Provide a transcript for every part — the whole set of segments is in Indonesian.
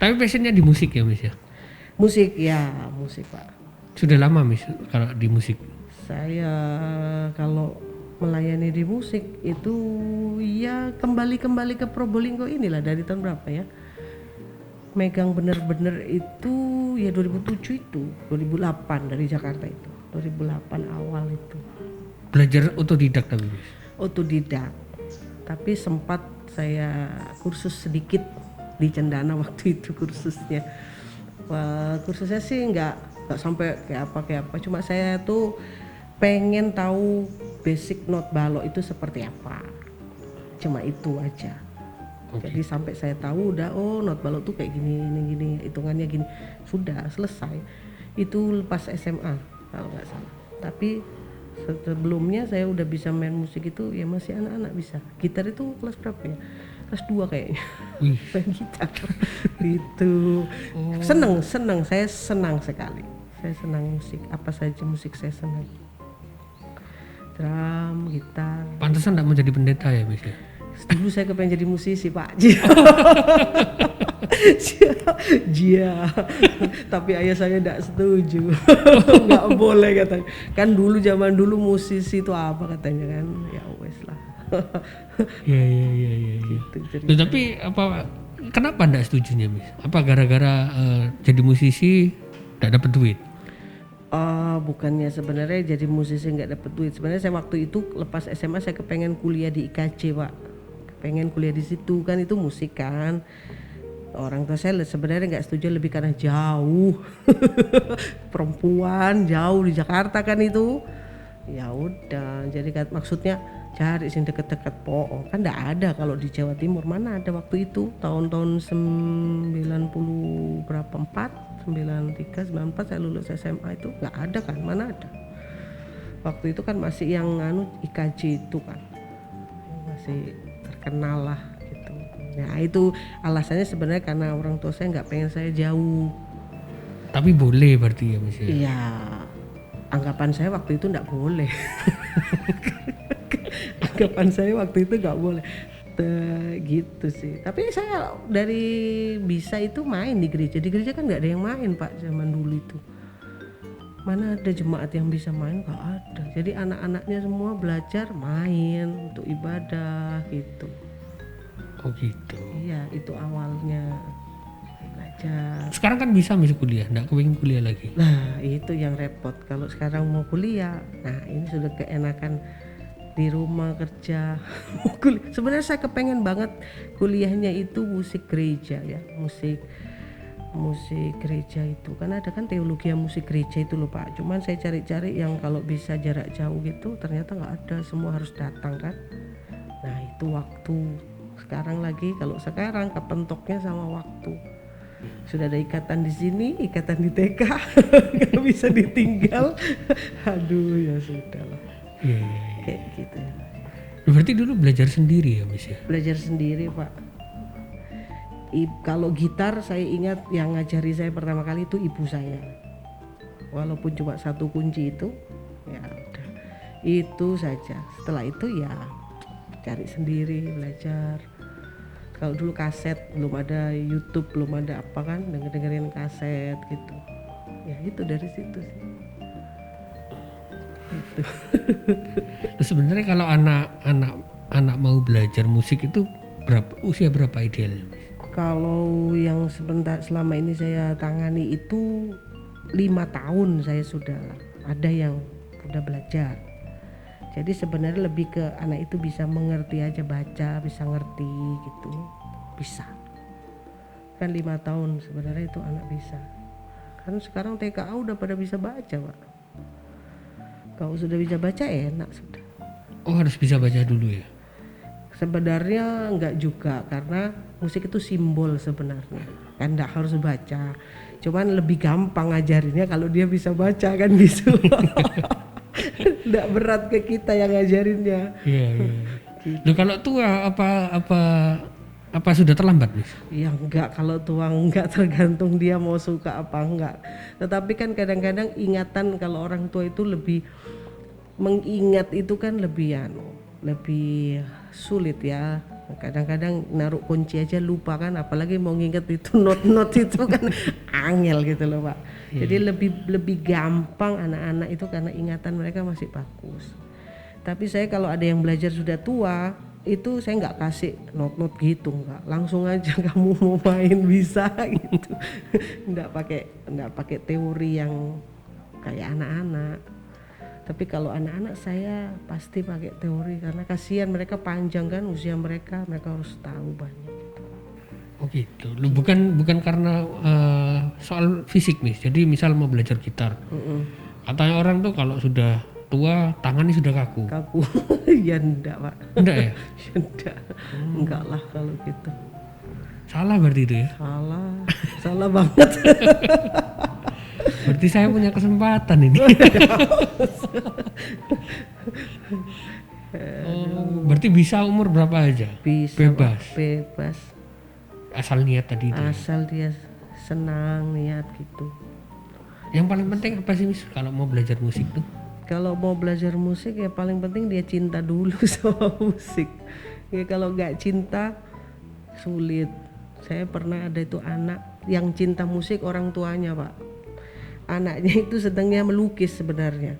Tapi passionnya di musik ya Miss ya? Musik ya, musik Pak. Sudah lama Miss kalau di musik? Saya kalau melayani di musik itu ya kembali ke Probolinggo inilah dari tahun berapa ya? Megang bener-bener itu ya 2007 itu, 2008 dari Jakarta itu, 2008 awal itu. Belajar otodidak tapi Miss? Otodidak, tapi sempat saya kursus sedikit di Cendana waktu itu kursusnya. Wah, kursusnya sih nggak sampai kayak apa, cuma saya tuh pengen tahu basic not balok itu seperti apa, cuma itu aja. Jadi sampai saya tahu udah not balok tuh kayak gini, hitungannya gini, sudah selesai. Itu lepas SMA kalau nggak salah. Tapi sebelumnya saya udah bisa main musik itu ya masih anak-anak bisa. Gitar itu kelas berapa ya? Kelas 2 kayaknya. Main gitar. Itu. Seneng, saya senang sekali. Saya senang musik, apa saja musik saya senang. Drum, gitar. Pantesan enggak mau jadi pendeta ya Miss ya? Dulu saya kepengen jadi musisi Pak. Jia. Tapi ayah saya tidak setuju. Nggak boleh katanya. Kan zaman dulu musisi itu apa katanya kan. Ya wes lah. Iya. Gitu, Tapi kenapa enggak setujunya Miss? Apa gara-gara jadi musisi enggak dapat duit? Bukannya sebenarnya jadi musisi nggak dapat duit. Sebenarnya saya waktu itu lepas SMA saya kepengen kuliah di IKJ Pak. Pengen kuliah di situ kan, itu musik kan. Orang tua saya sebenarnya nggak setuju, lebih karena jauh. Perempuan jauh di Jakarta kan itu. Ya udah, jadi maksudnya cari sing deket-deket kan nggak ada kalau di Jawa Timur, mana ada waktu itu tahun-tahun 90 berapa 93 94 saya lulus SMA itu nggak ada kan, mana ada. Waktu itu kan masih yang IKJ itu kan masih terkenal lah gitu. Nah itu alasannya sebenarnya karena orang tua saya nggak pengen saya jauh. Tapi boleh berarti ya Miss ya? Iya, anggapan saya waktu itu nggak boleh. Anggapan saya waktu itu nggak boleh. Gitu sih. Tapi saya dari bisa itu main di gereja kan nggak ada yang main Pak zaman dulu itu. Mana ada jemaat yang bisa main, nggak ada. Jadi anak-anaknya semua belajar main untuk ibadah gitu. Oh gitu. Iya, itu awalnya belajar. Sekarang kan bisa Miss kuliah, nggak kepingin kuliah lagi. Nah itu yang repot kalau sekarang mau kuliah. Nah ini sudah keenakan di rumah kerja. Sebenarnya saya kepengen banget kuliahnya itu musik gereja ya, musik gereja itu kan ada kan teologi musik gereja itu loh Pak. Cuman saya cari-cari yang kalau bisa jarak jauh gitu ternyata nggak ada, semua harus datang kan. Nah itu waktu. Sekarang lagi kalau sekarang kepentoknya sama waktu. Sudah ada ikatan di sini, ikatan di TK, nggak bisa ditinggal. Aduh ya sudahlah. Iya. Kayak gitu. Berarti dulu belajar sendiri ya Miss ya? Belajar sendiri Pak. Kalau gitar saya ingat yang ngajari saya pertama kali itu ibu saya. Walaupun cuma satu kunci itu, ya udah. Itu saja. Setelah itu ya cari sendiri, belajar. Kalau dulu kaset, belum ada YouTube, belum ada apa kan, dengerin kaset gitu. Ya itu dari situ sih. Gitu. Sebenarnya kalau anak mau belajar musik itu usia berapa idealnya? Kalau yang selama ini saya tangani itu 5 tahun saya sudah ada yang udah belajar. Jadi sebenarnya lebih ke anak itu bisa mengerti aja, baca, bisa ngerti gitu, bisa. Kan 5 tahun sebenarnya itu anak bisa. Kan sekarang TKA udah pada bisa baca Pak. Kalau sudah bisa baca enak sudah. Oh harus bisa baca dulu ya? Sebenarnya enggak juga, karena musik itu simbol sebenarnya. Kan enggak harus baca. Cuman lebih gampang ngajarinnya kalau dia bisa baca kan gitu. Enggak berat ke kita yang ngajarinnya. Iya. Gitu. Loh kalau tua apa sudah terlambat Miss? Ya enggak, kalau tua enggak, tergantung dia mau suka apa enggak. Tetapi kan kadang-kadang ingatan kalau orang tua itu lebih mengingat itu kan lebih sulit ya. kadang-kadang naruh kunci aja lupa kan, apalagi mau nginget itu not itu kan angel gitu loh Pak. Jadi lebih gampang anak-anak itu karena ingatan mereka masih bagus. Tapi saya kalau ada yang belajar sudah tua itu saya nggak kasih not gitu, nggak, langsung aja kamu mau main bisa gitu. nggak pakai teori yang kayak anak-anak. Tapi kalau anak-anak saya pasti pakai teori karena kasihan mereka panjang kan usia mereka harus tahu banyak gitu. Oh gitu. Lu bukan karena soal fisik Miss. Jadi misal mau belajar gitar. Katanya orang tuh kalau sudah tua tangannya sudah kaku. Ya enggak Pak. Enggak ya? Enggak lah kalau gitu. Salah berarti itu ya? Salah banget. Berarti saya punya kesempatan ini. Berarti bisa umur berapa aja? Bisa Bebas. Bebas. Asal niat tadi itu. Asal dia senang niat gitu. Yang paling penting apa sih Miss kalau mau belajar musik tuh? Kalau mau belajar musik ya paling penting dia cinta dulu sama musik. Ya kalau nggak cinta sulit. Saya pernah ada itu anak yang cinta musik orang tuanya Pak. Anaknya itu sedangnya melukis sebenarnya.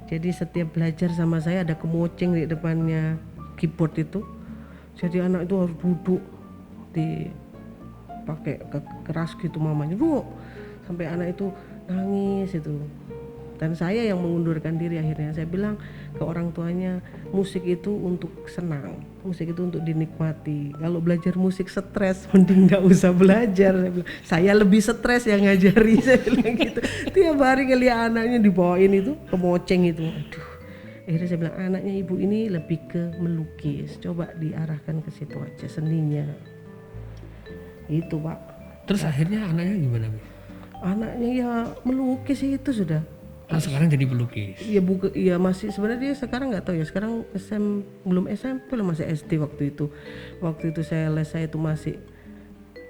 Jadi setiap belajar sama saya ada kemoceng di depannya keyboard itu. Jadi anak itu harus duduk pakai keras gitu mamanya. Sampai anak itu nangis itu. Dan saya yang mengundurkan diri akhirnya. Saya bilang ke orang tuanya, musik itu untuk senang, musik itu untuk dinikmati. Kalau belajar musik stres, mending nggak usah belajar. Saya lebih stres yang ngajari. Saya bilang gitu. Tiap hari ngeliat anaknya dibawain itu kemoceng itu. Aduh. Akhirnya saya bilang anaknya ibu ini lebih ke melukis. Coba diarahkan ke situ aja seninya. Itu Pak. Terus akhirnya anaknya gimana Miss? Anaknya ya melukis itu sudah. Sekarang jadi pelukis. Iya masih sebenarnya dia sekarang nggak tahu ya. Sekarang belum SMP loh, masih SD waktu itu. Waktu itu saya itu masih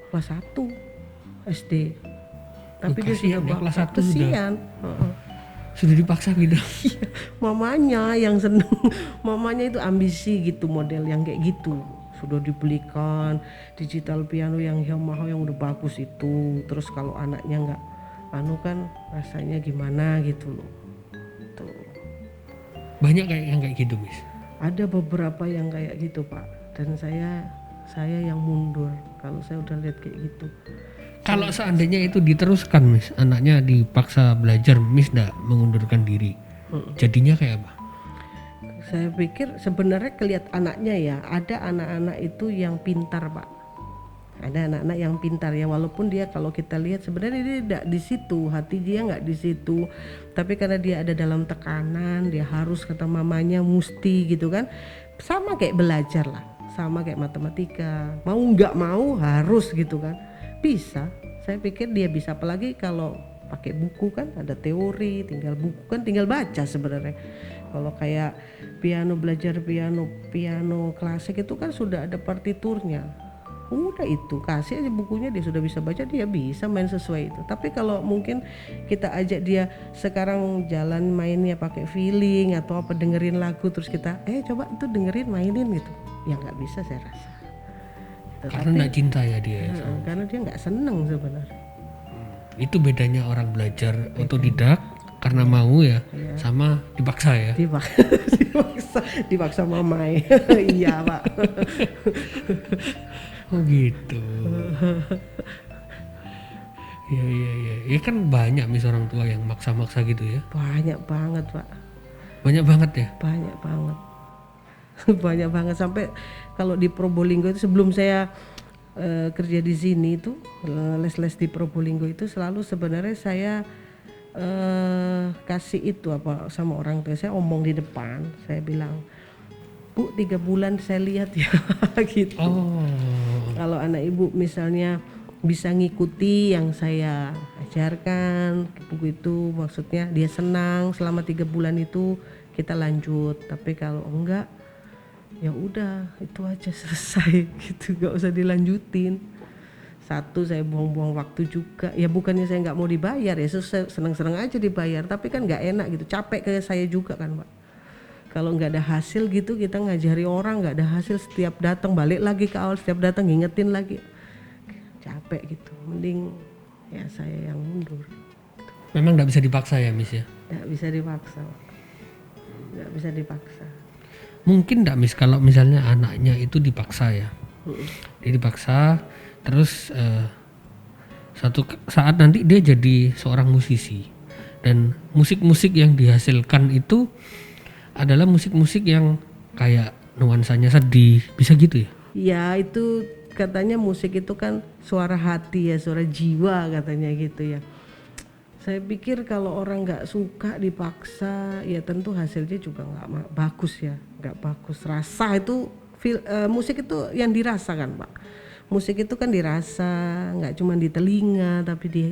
kelas 1 SD. Tapi dia sudah kelas 1 kesian. Sudah dipaksa gitu. Mamanya yang seneng. Mamanya itu ambisi gitu, model yang kayak gitu. Sudah dibelikan digital piano yang Yamaha yang udah bagus itu. Terus kalau anaknya nggak kan rasanya gimana gitu loh. Tuh. Banyak yang kayak gitu Miss. Ada beberapa yang kayak gitu Pak. Dan saya yang mundur kalau saya udah lihat kayak gitu. Kalau seandainya itu diteruskan Miss, anaknya dipaksa belajar, Miss nggak mengundurkan diri, jadinya kayak apa? Saya pikir sebenarnya kelihatan anaknya ya, ada anak-anak itu yang pintar Pak. Ada anak-anak yang pintar ya, walaupun dia kalau kita lihat sebenarnya dia tidak di situ, hati dia nggak di situ, tapi karena dia ada dalam tekanan, dia harus kata mamanya mesti gitu kan, sama kayak belajar lah, sama kayak matematika, mau nggak mau harus gitu kan, bisa. Saya pikir dia bisa, apalagi kalau pakai buku kan ada teori, tinggal baca sebenarnya. Kalau kayak piano, belajar piano klasik itu kan sudah ada partiturnya. Udah itu kasih aja bukunya, dia sudah bisa baca, dia bisa main sesuai itu. Tapi kalau mungkin kita ajak dia sekarang jalan mainnya pakai feeling atau apa, dengerin lagu terus kita coba itu dengerin mainin gitu, ya nggak bisa saya rasa gitu. Karena nggak cinta ya dia. Karena dia nggak seneng sebenarnya. Itu bedanya orang belajar otodidak karena mau ya, sama dipaksa ya. Dipaksa mamai. Iya Pak. Oh gitu. Iya. Ya kan banyak Miss orang tua yang maksa-maksa gitu ya. Banyak banget Pak. Banyak banget ya. Banyak banget. Banyak banget sampai kalau di Probolinggo itu sebelum saya kerja di sini itu les-les di Probolinggo itu selalu sebenarnya saya kasih itu apa sama orang tua saya, omong di depan, saya bilang Bu 3 bulan saya lihat ya gitu. Kalau anak ibu misalnya bisa ngikuti yang saya ajarkan begitu, maksudnya dia senang selama 3 bulan itu kita lanjut, tapi kalau enggak ya udah itu aja selesai gitu, nggak usah dilanjutin. Satu, saya buang-buang waktu juga ya, bukannya saya nggak mau dibayar ya, seneng-seneng aja dibayar, tapi kan nggak enak gitu, capek ke saya juga kan Pak. kalau nggak ada hasil gitu kita ngajari orang nggak ada hasil, setiap datang balik lagi ke awal, setiap datang ngingetin lagi, capek gitu. Mending ya saya yang mundur. Memang nggak bisa dipaksa ya Miss ya? Nggak bisa dipaksa, nggak bisa dipaksa. Mungkin nggak Miss kalau misalnya anaknya itu dipaksa ya, dia dipaksa terus satu saat nanti dia jadi seorang musisi dan musik-musik yang dihasilkan itu adalah musik-musik yang kayak nuansanya sedih, bisa gitu ya? Ya itu katanya musik itu kan suara hati ya, suara jiwa katanya gitu ya. Saya pikir kalau orang nggak suka dipaksa ya tentu hasilnya juga nggak bagus ya, nggak bagus. Rasa itu musik itu yang dirasakan Pak. Musik itu kan dirasa, nggak cuma di telinga tapi di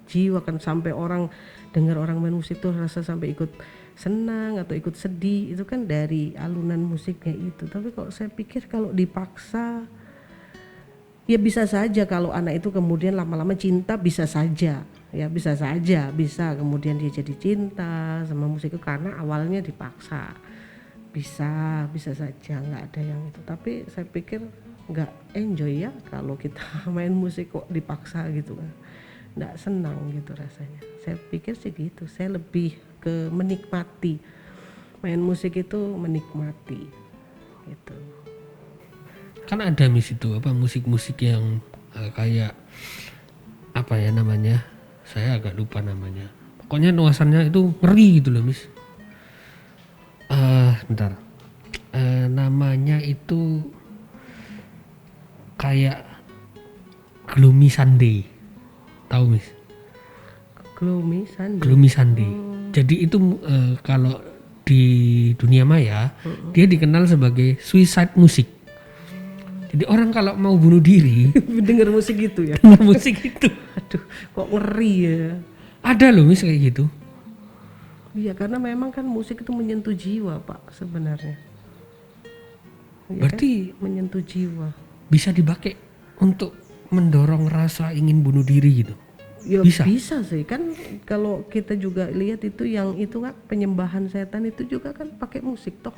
jiwa kan, sampai orang dengar orang main musik tuh rasa sampai ikut senang atau ikut sedih, itu kan dari alunan musiknya itu. Tapi kalau saya pikir kalau dipaksa ya bisa saja kalau anak itu kemudian lama-lama cinta, bisa saja ya, bisa saja, bisa kemudian dia jadi cinta sama musik itu karena awalnya dipaksa, bisa saja, nggak ada yang itu. Tapi saya pikir nggak enjoy ya kalau kita main musik kok dipaksa gitu kan, nggak senang gitu rasanya. Saya pikir sih gitu, saya lebih ke menikmati, main musik itu menikmati gitu. Kan ada Miss itu apa musik-musik yang kayak apa ya namanya, saya agak lupa namanya, pokoknya nuasannya itu ngeri gitu loh Miss. Bentar, namanya itu kayak Gloomy Sunday, tahu Miss? Gloomy Sunday. Jadi itu kalau di dunia maya dia dikenal sebagai suicide music. Jadi orang kalau mau bunuh diri denger musik gitu ya. denger musik itu. Aduh, kok ngeri ya. Ada loh Miss kayak gitu. Iya, karena memang kan musik itu menyentuh jiwa Pak sebenarnya. Ya Berarti kan? Menyentuh jiwa. Bisa dipakai untuk mendorong rasa ingin bunuh diri gitu. Ya Bisa sih kan, kalau kita juga lihat itu yang itu kan penyembahan setan itu juga kan pakai musik toh.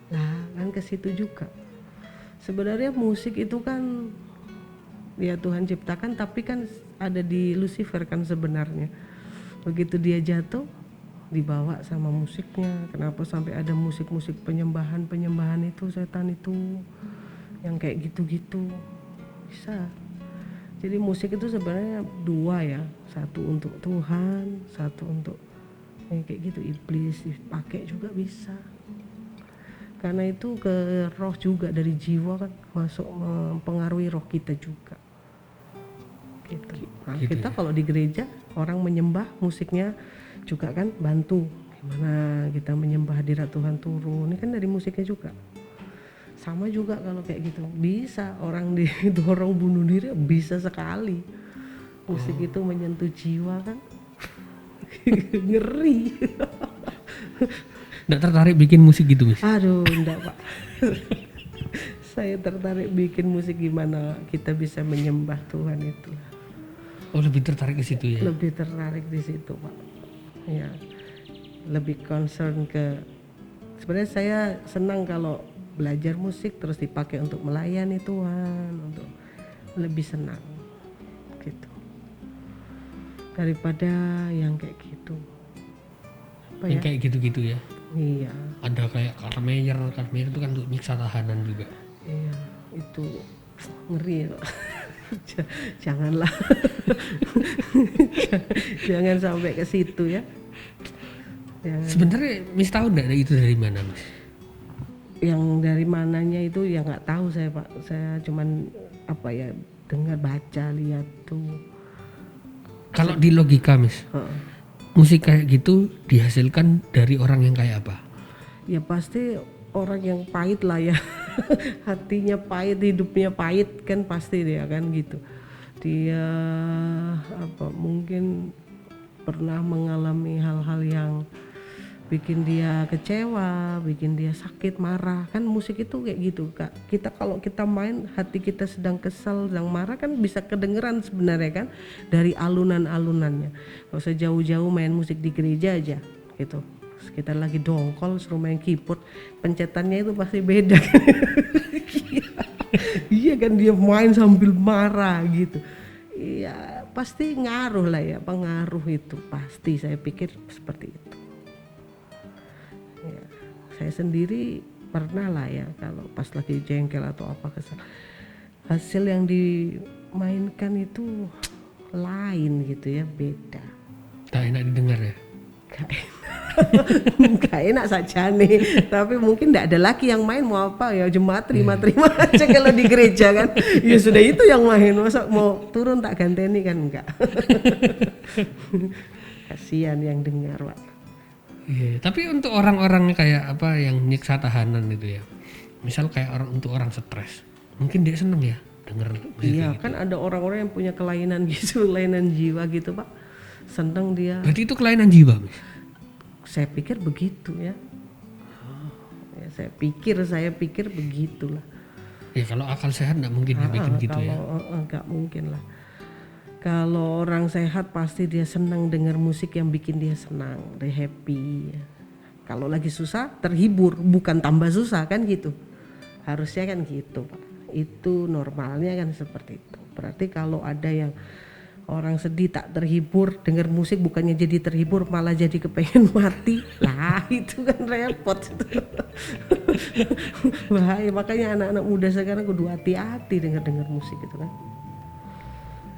Nah kan ke situ juga. Sebenarnya musik itu kan ya Tuhan ciptakan, tapi kan ada di Lucifer kan sebenarnya. Begitu dia jatuh dibawa sama musiknya. Kenapa sampai ada musik-musik penyembahan itu setan itu yang kayak gitu-gitu bisa. Jadi musik itu sebenarnya dua ya, satu untuk Tuhan, satu untuk yang kayak gitu iblis dipakai juga bisa. Karena itu ke roh juga, dari jiwa kan masuk mempengaruhi roh kita juga. Gitu. Nah, gitu kita ya. Kalau di gereja orang menyembah, musiknya juga kan bantu gimana kita menyembah hadirat Tuhan turun. Ini kan dari musiknya juga. Sama juga kalau kayak gitu, bisa orang didorong bunuh diri, bisa sekali. Musik itu menyentuh jiwa kan. Ngeri. Nggak tertarik bikin musik gitu Miss? Aduh enggak Pak. Saya tertarik bikin musik gimana kita bisa menyembah Tuhan itu. Oh lebih tertarik ke situ ya? Lebih tertarik di situ Pak. Ya, lebih concern ke, sebenarnya saya senang kalau belajar musik terus dipakai untuk melayani Tuhan, untuk lebih senang gitu daripada yang kayak gitu. Apa Yang ya? kayak gitu-gitu ya? Iya. Ada kayak Karmeyer itu kan untuk nyiksa tahanan juga. Iya, itu ngeri ya Pak. Janganlah. Jangan sampai ke situ ya. Sebenarnya Miss tahu nggak itu dari mana Miss? Yang dari mananya itu ya nggak tahu saya Pak. Saya cuman apa ya, dengar, baca, lihat tuh. Kalau di logika Miss, musik kayak gitu dihasilkan dari orang yang kayak apa? Ya pasti orang yang pahit lah ya. Hatinya pahit, hidupnya pahit kan pasti dia kan gitu. Dia apa mungkin pernah mengalami hal-hal yang bikin dia kecewa, bikin dia sakit, marah. Kan musik itu kayak gitu Kak. Kita kalau kita main, hati kita sedang kesal, sedang marah kan bisa kedengeran sebenarnya kan dari alunan-alunannya. Gak usah jauh-jauh main musik di gereja aja gitu. kita lagi dongkol suruh main keyboard, pencetannya itu pasti beda. Iya kan, dia main sambil marah gitu. Iya pasti ngaruh lah ya, pengaruh itu pasti, saya pikir seperti itu ya. Saya sendiri pernah lah ya, kalau pas lagi jengkel atau apa kesal, hasil yang dimainkan itu lain gitu ya, beda. Tak enak didengar ya. Gak enak saja nih, tapi mungkin tidak ada lagi yang main, mau apa ya, jemaat terima aja kalau di gereja kan. Ya sudah itu yang main, masa mau turun tak ganteni kan, enggak. Kasihan yang dengar Pak. Iya, tapi untuk orang-orang kayak apa yang nyiksa tahanan itu ya, misal kayak untuk orang stres, mungkin dia seneng ya denger musik Iya gitu. kan ada orang-orang yang punya kelainan gitu, kelainan jiwa gitu Pak, seneng dia. Berarti itu kelainan jiwa, Mis? Saya pikir begitu ya. Ya saya pikir begitulah. Ya kalau akal sehat nggak mungkin dia bikin gitu ya. Nggak mungkin lah. Kalau orang sehat pasti dia senang dengar musik yang bikin dia senang, dia happy. Kalau lagi susah terhibur, bukan tambah susah kan gitu. Harusnya kan gitu Pak. Itu normalnya kan seperti itu. Berarti kalau ada yang orang sedih tak terhibur dengar musik, bukannya jadi terhibur malah jadi kepengen mati, lah itu kan repot. Bahaya, makanya anak-anak muda sekarang kudu hati-hati dengar musik itu kan.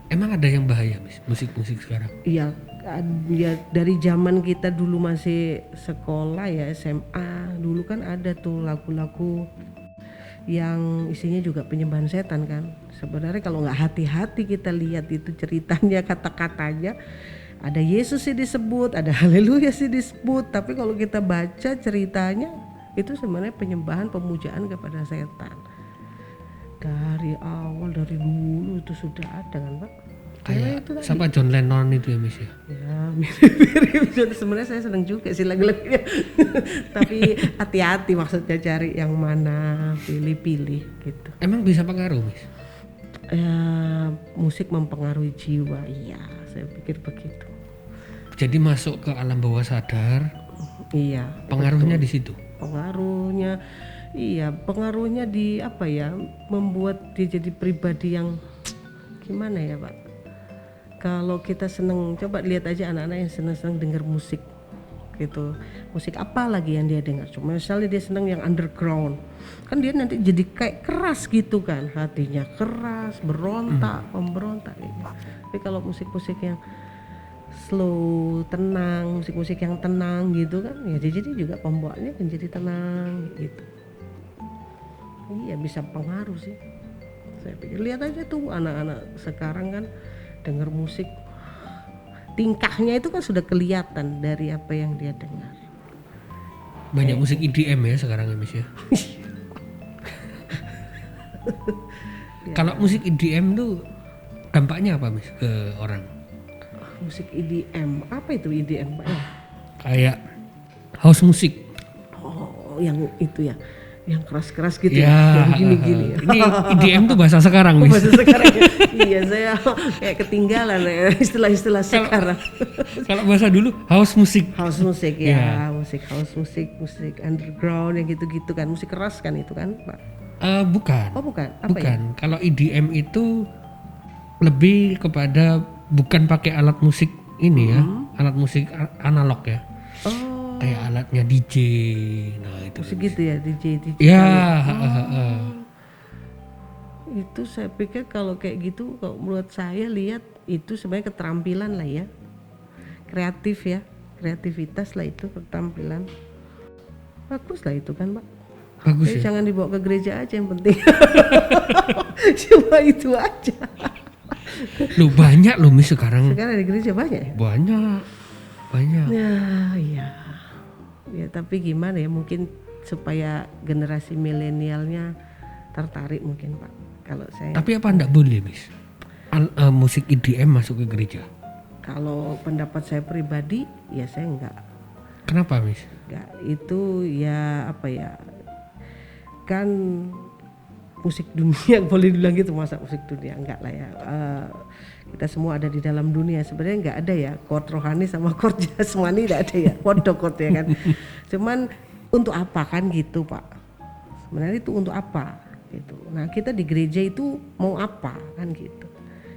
Emang ada yang bahaya, Mis, musik-musik sekarang? Iya, ya dari zaman kita dulu masih sekolah ya, SMA dulu kan ada tuh lagu-lagu yang isinya juga penyembahan setan kan. Sebenarnya kalau nggak hati-hati kita lihat itu ceritanya, kata-katanya, ada Yesus sih disebut, ada haleluya sih disebut, tapi kalau kita baca ceritanya itu sebenarnya penyembahan, pemujaan kepada setan. Dari awal, dari dulu itu sudah ada kan Pak. Kayak siapa, John Lennon itu ya, Mis ya? Ya mirip-mirip. Sebenarnya saya senang juga sih lagu-lagunya. Tapi hati-hati maksudnya, cari yang mana, pilih-pilih gitu. Emang bisa pengaruh, Mis? Ya, musik mempengaruhi jiwa, iya saya pikir begitu. Jadi masuk ke alam bawah sadar. Iya. Pengaruhnya di situ. Pengaruhnya, iya pengaruhnya di apa ya, membuat dia jadi pribadi yang gimana ya Pak. Kalau kita seneng, coba lihat aja anak-anak yang seneng dengar musik gitu, musik apa lagi yang dia dengar, cuma misalnya dia seneng yang underground kan, dia nanti jadi kayak keras gitu kan, hatinya keras, berontak, pemberontak gitu. Tapi kalau musik-musik yang slow, tenang, musik-musik yang tenang gitu kan, ya dia jadi juga pembawaannya kan jadi tenang gitu. Iya bisa pengaruh sih, saya pikir. Lihat aja tuh anak-anak sekarang kan dengar musik, tingkahnya itu kan sudah kelihatan dari apa yang dia dengar. Banyak musik EDM ya sekarang ya, Mis ya. Kalau musik EDM tuh dampaknya apa, Mis, ke orang? Musik EDM, apa itu EDM Pak? Kayak house musik. Oh yang itu ya, yang keras-keras gitu Ya, yang gini-gini ya. Ini EDM tuh bahasa sekarang, Mis. Bahasa sekarang ya. Iya saya kayak ketinggalan ya, istilah-istilah sekarang. Kalau bahasa dulu house musik. House musik ya, musik house musik, musik underground yang gitu-gitu kan, musik keras kan itu kan Pak? Bukan. Oh bukan, apa Bukan. ya? Kalau EDM itu lebih kepada bukan pakai alat musik ini ya, alat musik analog ya. Oh, Kayak alatnya DJ. Nah, itu. musik gitu ya, DJ. Ya, Itu saya pikir kalau kayak gitu, kalau menurut saya lihat itu sebenarnya keterampilan lah ya, kreatif ya, kreativitas lah itu, keterampilan. Bagus lah itu kan Pak. bagus Jadi ya. jangan dibawa ke gereja aja yang penting. Cuma itu aja. Loh banyak loh, Mis, sekarang. Sekarang di gereja banyak ya? Banyak. Ya, iya. Ya tapi gimana ya, mungkin supaya generasi milenialnya tertarik mungkin Pak. Kalau saya, Tapi apa enggak boleh, Mis? Musik EDM masuk ke gereja? kalau pendapat saya pribadi ya saya enggak. Kenapa, Mis? Enggak, itu ya apa ya, kan musik dunia boleh dibilang gitu, masa musik dunia enggak lah ya. Kita semua ada di dalam dunia, sebenarnya nggak ada ya chord rohani sama chord jasmani, nggak ada ya chord ya kan. Cuman untuk apa kan gitu Pak, sebenarnya itu untuk apa gitu. Nah kita di gereja itu mau apa kan gitu,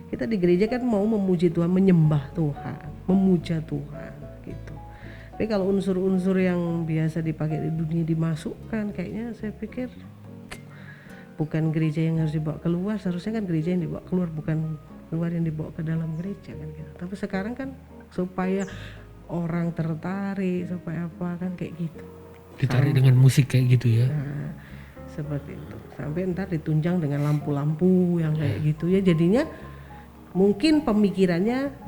kita di gereja kan mau memuji Tuhan, menyembah Tuhan, memuja Tuhan gitu. Tapi kalau unsur-unsur yang biasa dipakai di dunia dimasukkan, kayaknya saya pikir bukan gereja yang harus dibawa keluar, seharusnya kan gereja yang dibawa keluar, bukan keluar yang dibawa ke dalam gereja kan gitu. Tapi sekarang kan supaya orang tertarik, supaya apa kan kayak gitu, ditarik dengan musik kayak gitu ya. nah, seperti itu, sampai ntar ditunjang dengan lampu-lampu yang kayak gitu ya. Jadinya mungkin pemikirannya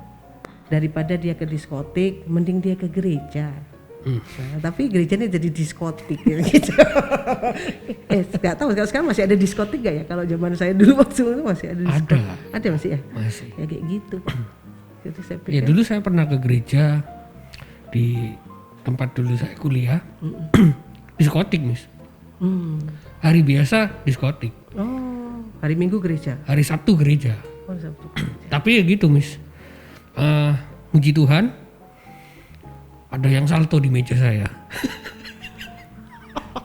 daripada dia ke diskotik, mending dia ke gereja. Nah, tapi gerejanya jadi diskotik gitu. Nggak tahu sekarang masih ada diskotik gak ya? Kalau zaman saya dulu waktu itu masih ada diskotik. Ada masih ya? Masih. Ya kayak gitu Pak. Jadi saya pikir, Ya dulu saya pernah ke gereja di tempat dulu saya kuliah. Diskotik Miss. Hari biasa diskotik. oh hari Minggu gereja. Hari Sabtu gereja. Oh Sabtu. Tapi ya gitu Miss. Puji Tuhan, ada yang salto di meja saya.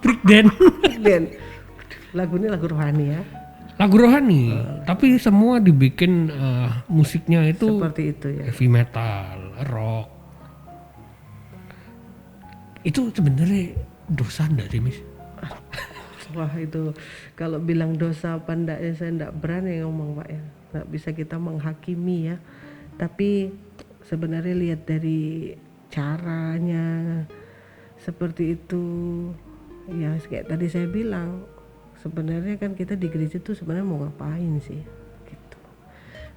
Breakdance. Dan lagunya lagu rohani ya. Lagu rohani, tapi semua dibikin musiknya itu Seperti itu ya. heavy metal, rock. Itu sebenarnya dosa enggak sih Miss? Wah itu kalau bilang dosa apa enggak ya, saya enggak berani ngomong Pak ya. Enggak bisa kita menghakimi ya. Tapi sebenarnya lihat dari caranya seperti itu ya, kayak tadi saya bilang, sebenarnya kan kita di gereja tuh sebenarnya mau ngapain sih gitu,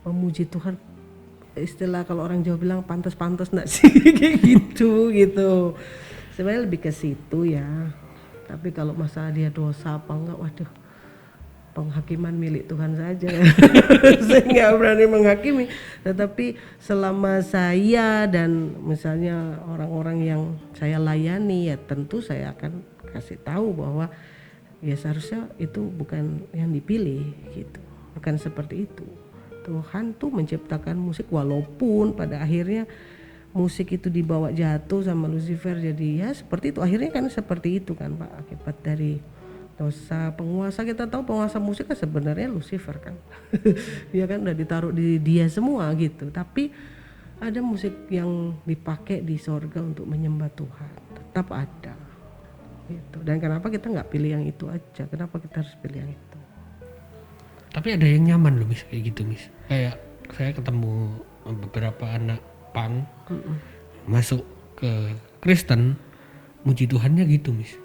memuji Tuhan. Istilah kalau orang Jawa bilang pantas-pantas enggak sih kayak gitu gitu, sebenarnya lebih ke situ ya. Tapi kalau masalah dia dosa apa enggak, waduh, penghakiman milik Tuhan saja. Saya nggak berani menghakimi. Tetapi selama saya dan misalnya orang-orang yang saya layani, ya tentu saya akan kasih tahu bahwa ya seharusnya itu bukan yang dipilih gitu, bukan seperti itu. Tuhan tuh menciptakan musik, walaupun pada akhirnya musik itu dibawa jatuh sama Lucifer, jadi ya seperti itu akhirnya kan, seperti itu kan Pak, akibat dari dosa penguasa. Kita tahu penguasa musik kan sebenarnya Lucifer kan. Dia kan udah ditaruh di dia semua gitu. Tapi ada musik yang dipakai di sorga untuk menyembah Tuhan, tetap ada gitu. Dan kenapa kita nggak pilih yang itu aja, kenapa kita harus pilih yang itu? Tapi ada yang nyaman loh Miss kayak gitu Miss. Kayak saya ketemu beberapa anak punk masuk ke Kristen, muji Tuhannya gitu Miss.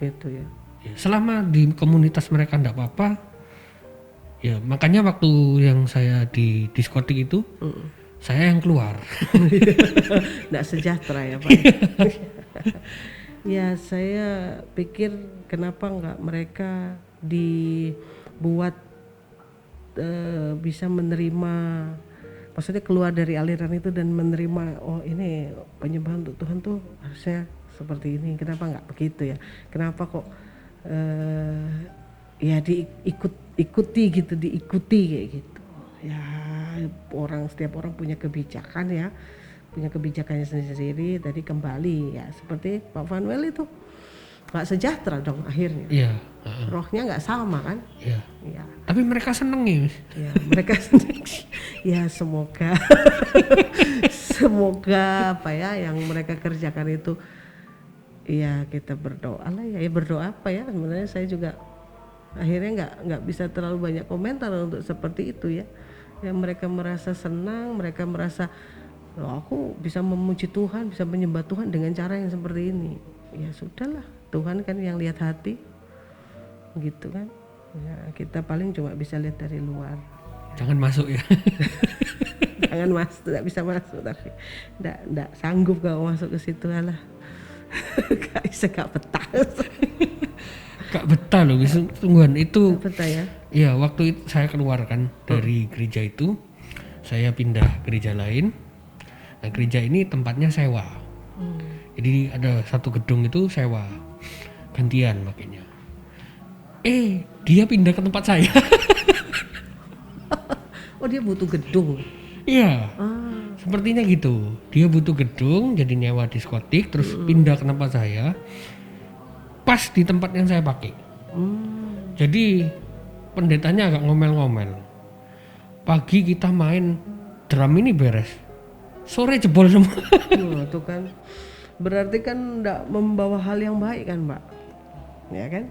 Gitu ya. Selama di komunitas mereka enggak apa-apa. Ya makanya waktu yang saya di diskotik itu saya yang keluar. Nggak sejahtera ya Pak. Ya saya pikir kenapa nggak mereka dibuat bisa menerima, maksudnya keluar dari aliran itu dan menerima, oh ini penyembahan untuk Tuhan tuh harusnya seperti ini. Kenapa nggak begitu ya? Kenapa kok ya diikuti kayak gitu ya. Setiap orang punya kebijakan ya, punya kebijakannya sendiri. Tadi kembali ya seperti Pak Vanuel itu nggak sejahtera dong akhirnya. Iya. Rohnya nggak sama kan? Iya. Ya. Tapi mereka seneng ya Miss. Ya mereka ya semoga semoga apa ya yang mereka kerjakan itu, ya kita berdoa lah ya. Berdoa apa ya, sebenarnya saya juga akhirnya nggak bisa terlalu banyak komentar untuk seperti itu ya. Ya mereka merasa senang, mereka merasa loh, aku bisa memuji Tuhan, bisa menyembah Tuhan dengan cara yang seperti ini. Ya sudahlah, Tuhan kan yang lihat hati gitu kan ya, kita paling cuma bisa lihat dari luar. Jangan masuk ya. Jangan masuk, tidak bisa masuk, tapi tidak sanggup kalau masuk ke situ lah. Gak bisa, gak betah. Gak betah loh Miss, tungguan itu. Gak betah ya. Iya, waktu itu saya keluar kan dari gereja itu, saya pindah gereja lain. Nah gereja ini tempatnya sewa. Jadi ada satu gedung itu sewa, gantian makanya. Dia pindah ke tempat saya. Oh dia butuh gedung. Iya, Ah, sepertinya gitu. Dia butuh gedung, jadi nyewa diskotik, terus pindah ke tempat saya. Pas di tempat yang saya pakai. Jadi pendetanya agak ngomel-ngomel. Pagi kita main drum ini beres, sore jebol semua. Wah, tuh kan. Berarti kan enggak membawa hal yang baik kan, Mbak? Ya kan?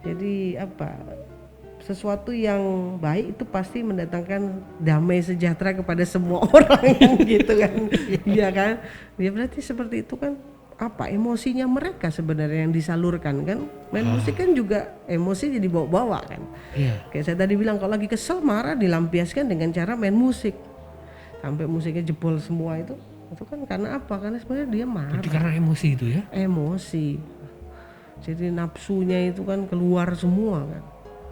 Jadi apa? Sesuatu yang baik itu pasti mendatangkan damai sejahtera kepada semua orang gitu kan. Iya kan? Ya berarti seperti itu kan apa emosinya mereka sebenarnya yang disalurkan kan. Main musik kan juga emosi jadi bawa-bawa kan. Iya. Kayak saya tadi bilang kalau lagi kesel marah dilampiaskan dengan cara main musik. Sampai musiknya jebol semua itu kan karena apa? Karena sebenarnya dia marah. Jadi karena emosi itu ya. Emosi. Jadi nafsunya itu kan keluar semua kan.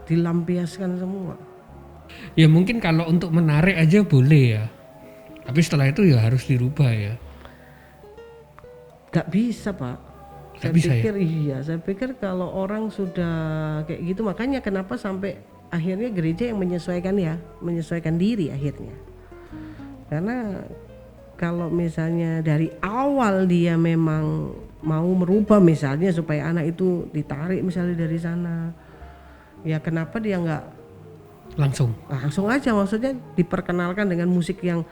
Dilampiaskan semua. Ya mungkin kalau untuk menarik aja boleh ya. Tapi setelah itu ya harus dirubah ya. Gak bisa Pak. Gak Saya bisa pikir iya, saya pikir kalau orang sudah kayak gitu makanya kenapa sampai akhirnya gereja yang menyesuaikan diri akhirnya. Karena kalau misalnya dari awal dia memang mau merubah misalnya supaya anak itu ditarik misalnya dari sana, ya kenapa dia nggak Langsung. langsung aja maksudnya diperkenalkan dengan musik yang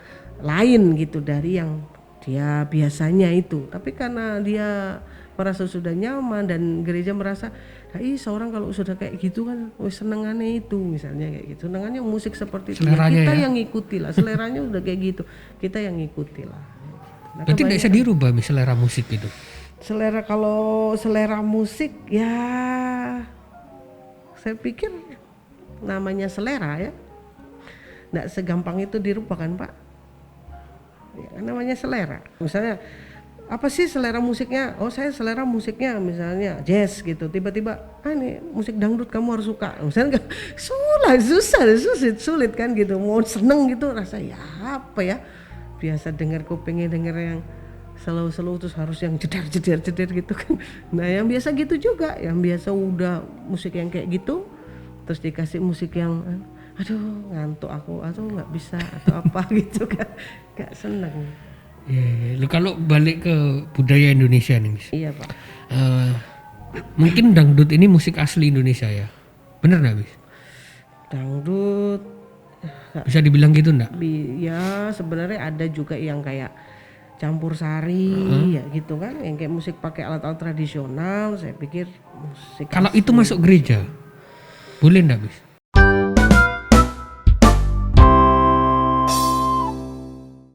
lain gitu dari yang dia biasanya itu. Tapi karena dia merasa sudah nyaman dan gereja merasa seorang kalau sudah kayak gitu kan senengannya itu misalnya kayak gitu, senengannya musik seperti itu ya, Seleranya kita ya? yang ngikuti lah, seleranya udah kayak gitu kita yang ngikuti lah. Nah, Berarti tidak bisa dirubah selera musik itu. kalau selera musik ya saya pikir namanya selera ya nggak segampang itu dirubah kan Pak ya, namanya selera. Misalnya apa sih selera musiknya? Oh saya selera musiknya misalnya jazz gitu, tiba-tiba ini musik dangdut kamu harus suka misalnya. Sulit kan gitu, mau seneng gitu rasa ya apa ya, biasa denger kupingnya denger yang slow terus harus yang jeder gitu kan. Nah yang biasa gitu juga, yang biasa udah musik yang kayak gitu terus dikasih musik yang aduh ngantuk aku atau nggak bisa atau apa gitu kan, nggak seneng. Ya. Lu kalau balik ke budaya Indonesia nih, Mis. Iya Pak. Mungkin dangdut ini musik asli Indonesia ya. Bener nggak, Mis? Dangdut Bisa dibilang gitu nggak? ya sebenarnya ada juga yang kayak campur sari ya gitu kan, yang kayak musik pakai alat-alat tradisional. Saya pikir musik Kalau asli. itu masuk gereja, boleh nggak, Mis?